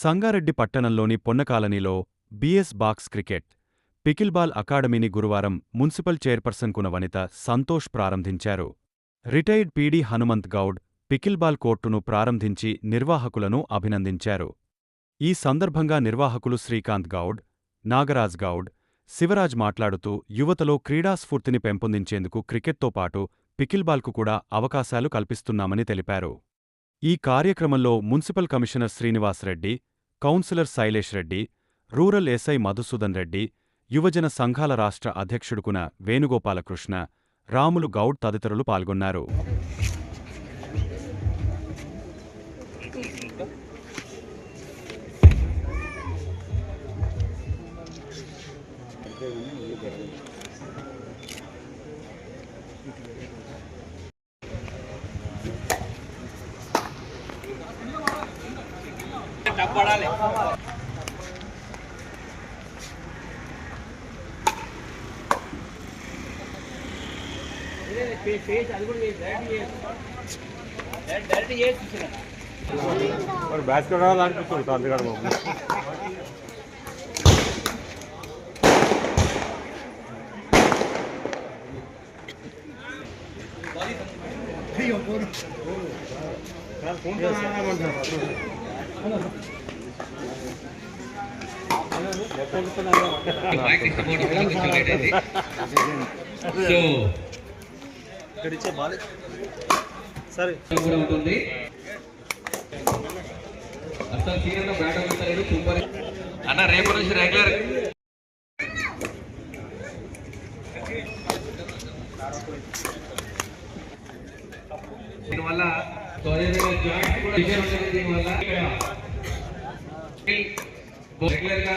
సంగారెడ్డి పట్టణంలోని పొన్నకాలనీలో BS box cricket, పికిల్బాల్ అకాడమీని గురువారం municipal chairperson కునవనిత Santosh ప్రారంభించారు. రిటైర్డ్ పీడీ హనుమంత్ గౌడ్ పికిల్బాల్ కోర్టును ప్రారంభించి నిర్వాహకులను అభినందించారు. ఈ సందర్భంగా నిర్వాహకులు శ్రీకాంత్ గౌడ్, నాగరాజ్ గౌడ్, శివరాజ్ మాట్లాడుతూ యువతలో క్రీడాస్ఫూర్తిని పెంపొందించేందుకు క్రికెట్తో పాటు పికిల్బాల్కు కూడా అవకాశాలు కల్పిస్తున్నామని తెలిపారు. ఈ కార్యక్రమంలో municipal commissioner Srinivasareddy, councillor Shailesh Reddy, rural SI Madhusudan Reddy, యువజన సంఘాల రాష్ట్ర అధ్యక్షుడుకున వేణుగోపాలకృష్ణ, రాములు గౌడ్ తదితరులు పాల్గొన్నారు. బాస్కెట్ అనిపిస్తుంది అందుకని ఉంటుంది. అసలు సీనియర్ బ్యాట్ అవుతారు సూపర్ అన్న రేపు నుంచి రెగ్యులర్ దీనివల్ల రెగ్యులర్ గా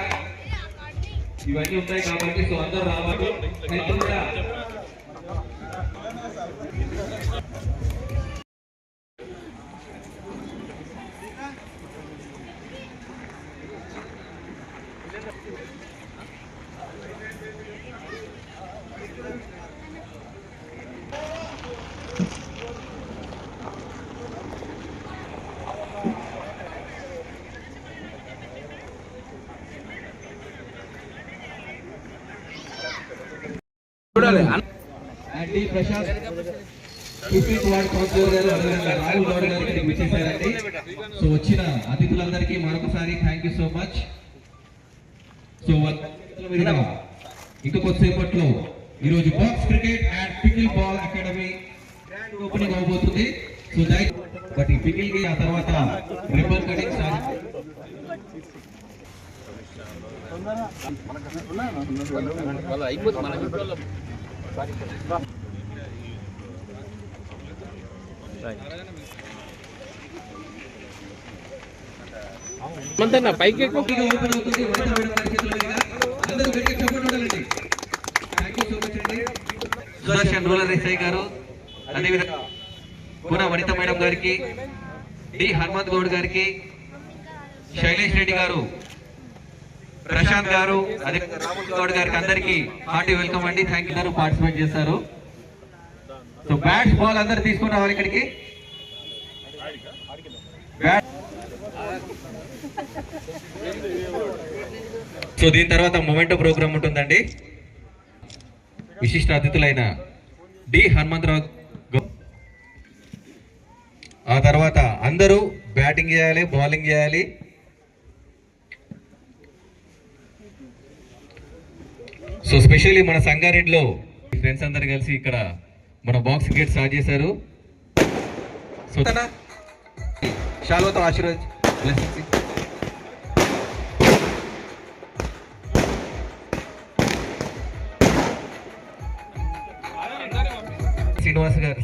ఇవన్నీ ఉంటాయి కాబట్టి సో అందరూ రావాలి. సో వచ్చిన అతిథులందరికీ మరొకసారి thank you so much. So ఇంకా కొద్దిసేపట్లో ఈరోజు box cricket and pickle ball academy grand opening అవబోతుంది. సో బట్ ఈ పికిల్ కి ఆ తర్వాత రిబ్బన్ కటింగ్ పైకి ఓపెన్ అవుతుంది. సుదర్శన్ రూరల్ ఎస్ఐ గారు, అదేవిధంగా పూన వనిత మేడం గారికి, డి హనుమంత్ గౌడ్ గారికి, శైలేష్ రెడ్డి గారు, ప్రశాంత్ గారు, అదే రాముల్ గౌడ్ గారికి అందరికి హార్టీ వెల్కమ్ అండి. థ్యాంక్ యూ గారు పార్టిసిపేట్ చేశారు. సో బ్యాట్స్ బాల్ అందరు తీసుకుని రావాలి ఇక్కడికి. సో దీని తర్వాత మొమెంటో ప్రోగ్రామ్ ఉంటుందండి. విశిష్ట అతిథులైన డి హనుమంతరావు, ఆ తర్వాత అందరూ బ్యాటింగ్ చేయాలి, బౌలింగ్ చేయాలి. సో స్పెషల్లీ మన సంగారెడ్డిలో ఫ్రెండ్స్ అందరు కలిసి ఇక్కడ మన బాక్స్ క్రికెట్ స్టార్ట్ చేశారు. సో శాల్వతో ఆశీర్వాద్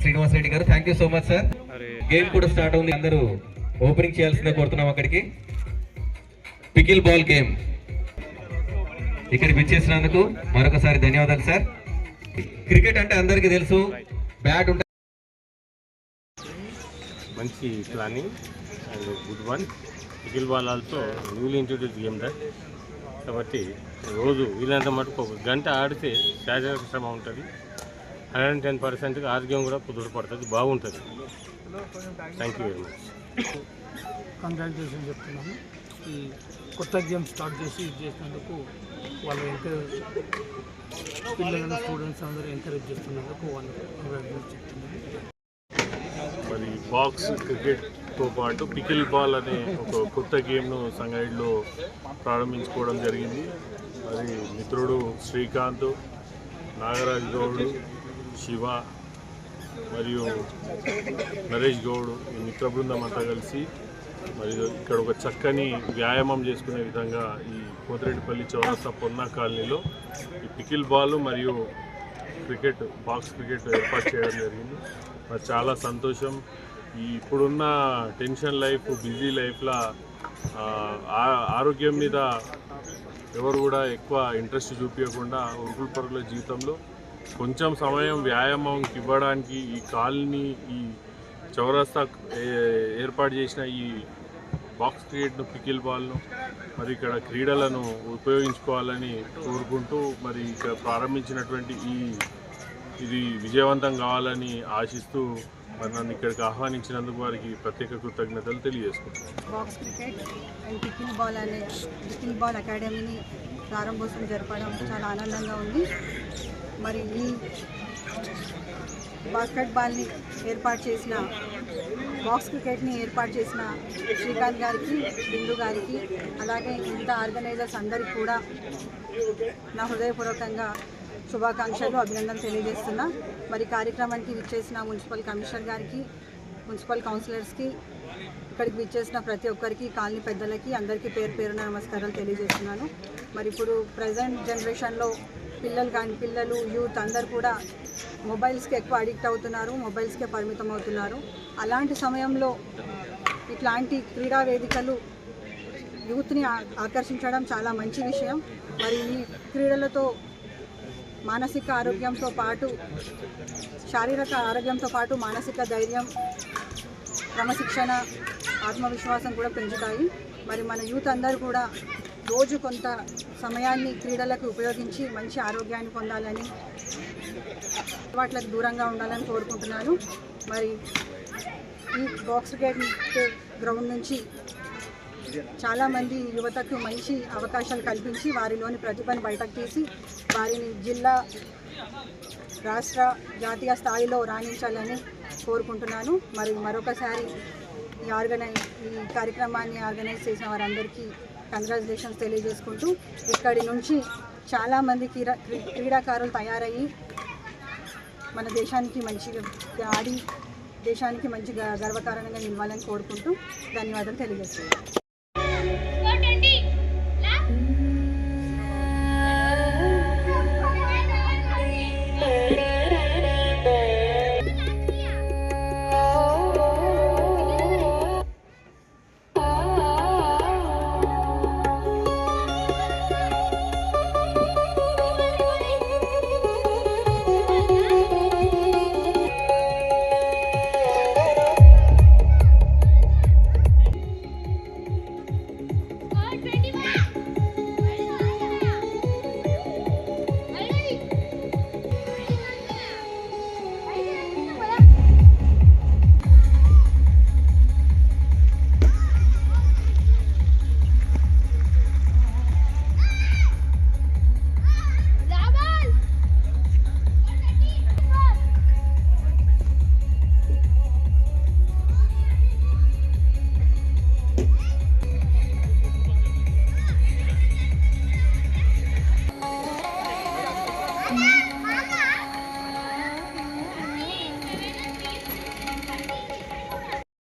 శ్రీనివాస్ రెడ్డి గారు, thank you so much sir. Game కూడా స్టార్ట్ అవుతుంది, అందరూ ఓపెనింగ్ చేయాల్సిందే కోరుతున్నాం. అక్కడికి పికిల్ బాల్ గేమ్ ఇక్కడికి విచ్చేసినందుకు మరొకసారి ధన్యవాదాలు సార్. క్రికెట్ అంటే అందరికీ తెలుసు, బ్యాట్ ఉంటే మంచి planning and good one. Pickle ball also newly introduce game that. కాబట్టి రోజు వీళ్ళంత మటుకు ఒక గంట ఆడితే శారీరక శ్రమ ఉంటుంది, 110% ఆరోగ్యం కూడా కుదురు పడుతుంది, బాగుంటుంది. Thank you very much. Congratulation చెప్తున్నాము. ఈ కొత్త గేమ్ స్టార్ట్ చేసి ఇది చేసినందుకు వాళ్ళు ఎంకరేజ్, పిల్లలను స్టూడెంట్స్ అందరూ ఎంకరేజ్ చేస్తున్నందుకు వాళ్ళకు కంగ్రాట్యులేట్ చెప్తున్నాను. మరి బాక్స్ క్రికెట్తో పాటు పికిల్ బాల్ అనే ఒక కొత్త గేమ్ను సంగారెడ్డిలో ప్రారంభించుకోవడం జరిగింది. మరి మిత్రుడు శ్రీకాంత్, నాగరాజ్ గౌడ్, శివ మరియు నరేష్ గౌడ్ ఈ మిత్ర బృందం అంతా కలిసి మరి ఇక్కడ ఒక చక్కని వ్యాయామం చేసుకునే విధంగా ఈ కోతిరెడ్డిపల్లి చౌరస్తా పొన్నా కాలనీలో ఈ పికిల్ బాల్ మరియు క్రికెట్, బాక్స్ క్రికెట్ ఏర్పాటు చేయడం జరిగింది. మరి చాలా సంతోషం. ఈ ఇప్పుడున్న టెన్షన్ లైఫ్, బిజీ లైఫ్లో ఆరోగ్యం మీద ఎవరు కూడా ఎక్కువ ఇంట్రెస్ట్ చూపించకుండా ఉరుకుల పరుగుల జీవితంలో కొంచెం సమయం వ్యాయామంకి ఇవ్వడానికి ఈ కాలనీ, ఈ చౌరస్తా ఏర్పాటు చేసిన ఈ బాక్స్ క్రికెట్ను, పికిల్ బాల్ను మరి ఇక్కడ క్రీడలను ఉపయోగించుకోవాలని కోరుకుంటూ మరి ఇక్కడ ప్రారంభించినటువంటి ఇది విజయవంతం కావాలని ఆశిస్తూ మరి నన్ను ఇక్కడికి ఆహ్వానించినందుకు వారికి ప్రత్యేక కృతజ్ఞతలు తెలియజేసుకుంటున్నాను. Box cricket and pickle ball అనే పికిల్ బాల్ అకాడమీని ప్రారంభోత్సవం జరపడం చాలా ఆనందంగా ఉంది. మరి ఈ బాస్కెట్బాల్ని ఏర్పాటు చేసిన, బాక్స్ క్రికెట్ని ఏర్పాటు చేసిన శ్రీకాంత్ గారికి, బిందు గారికి, అలాగే మిగతా ఆర్గనైజర్స్ అందరికీ కూడా నా హృదయపూర్వకంగా శుభాకాంక్షలు, అభినందనలు తెలియజేస్తున్నా. మరి కార్యక్రమానికి విచ్చేసిన మున్సిపల్ కమిషనర్ గారికి, మున్సిపల్ కౌన్సిలర్స్కి, ఇక్కడికి విచ్చేసిన ప్రతి ఒక్కరికి, కాలనీ పెద్దలకి అందరికీ పేరు పేరున నమస్కారాలు తెలియజేస్తున్నాను. మరి ఇప్పుడు ప్రజెంట్ జనరేషన్లో పిల్లలు, యూత్ అందరు కూడా మొబైల్స్కి ఎక్కువ అడిక్ట్ అవుతున్నారు, మొబైల్స్కే పరిమితం అవుతున్నారు. అలాంటి సమయంలో ఇట్లాంటి క్రీడా వేదికలు యూత్ని ఆకర్షించడం చాలా మంచి విషయం. మరి ఈ క్రీడలతో మానసిక ఆరోగ్యంతో పాటు, శారీరక ఆరోగ్యంతో పాటు మానసిక ధైర్యం, క్రమశిక్షణ, ఆత్మవిశ్వాసం కూడా పెంచుతాయి. మరి మన యూత్ అందరూ కూడా రోజు కొంత సమయాన్ని క్రీడలకు ఉపయోగించి మంచి ఆరోగ్యాన్ని పొందాలని, వాటికి దూరంగా ఉండాలని కోరుకుంటున్నాను. మరి ఈ బాక్స్ క్రికెట్ గ్రౌండ్ నుంచి చాలామంది యువతకు మంచి అవకాశాలు కల్పించి వారిలోని ప్రతిభను బయటకు తీసి వారిని జిల్లా, రాష్ట్ర, జాతీయ స్థాయిలో రాణించాలని కోరుకుంటున్నాను. మరి మరొకసారి ఈ కార్యక్రమాన్ని ఆర్గనైజ్ చేసిన వారందరికీ కంగ్రాచులేషన్స్ తెలియజేసుకుంటూ, ఇక్కడి నుంచి చాలామంది క్రీడాకారులు తయారయ్యి మన దేశానికి మంచిగా ఆడి దేశానికి మంచి గర్వకారణంగా నిలవాలని కోరుకుంటూ ధన్యవాదాలు తెలియజేస్తున్నాను.